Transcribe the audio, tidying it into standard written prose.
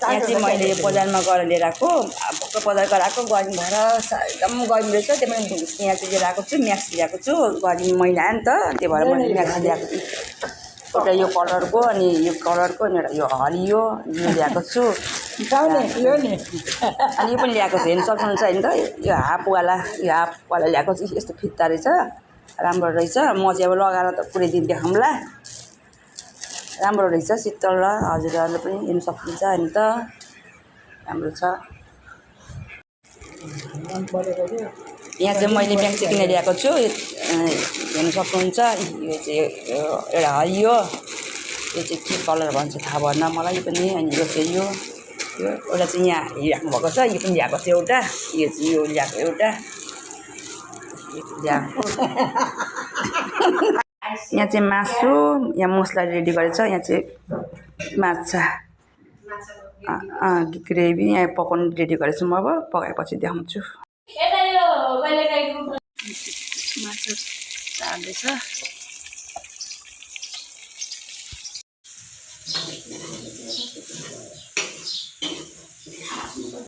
यहाँ चाहिँ मैले यो बजारमा गएर लिएर आएको भक्क बजार गएर आएको गर्मी भएर एकदम गर्मी रहेछ त्यही पनि यहाँ चाहिँ लिएर आएको छु म्याक्स ल्याएको छु गर्मी महिना आयो नि त त्यही भएर मैले म्याक्स ल्याएको छु एउटा यो कलरको अनि यो कलरको अनि एउटा यो हरियो यो ल्याएको छु अनि यो पनि ल्याएको छु हेर्नु सक्नुहुन्छ होइन त यो हाफवाला ल्याएको छु यस्तो फित्ता रहेछ राम्रो रहेछ म चाहिँ अब लगाएर त पुरै दिन देखाउँला राम्रो रहेछ शीतल र हजुरहरूले पनि हेर्नु सक्नुहुन्छ होइन त राम्रो छ यहाँ चाहिँ मैले म्याक्सी किनेर ल्याएको छु हेर्नु सक्नुहुन्छ यो चाहिँ एउटा हरियो यो चाहिँ के कलर भन्छ थाहा भएन मलाई पनि अनि यो चाहिँ यो एउटा चाहिँ यहाँ राख्नु भएको छ यो पनि ल्याएको छ एउटा यो चाहिँ यो ल्याएको एउटा ल्याएको यहाँ चाहिँ मासु यहाँ मसला रेडी गरेछ यहाँ चाहिँ माछा ग्रेभी यहाँ पकाउनु रेडी गरेछु म अब पकाएपछि देखाउँछु मासु चाल्दैछ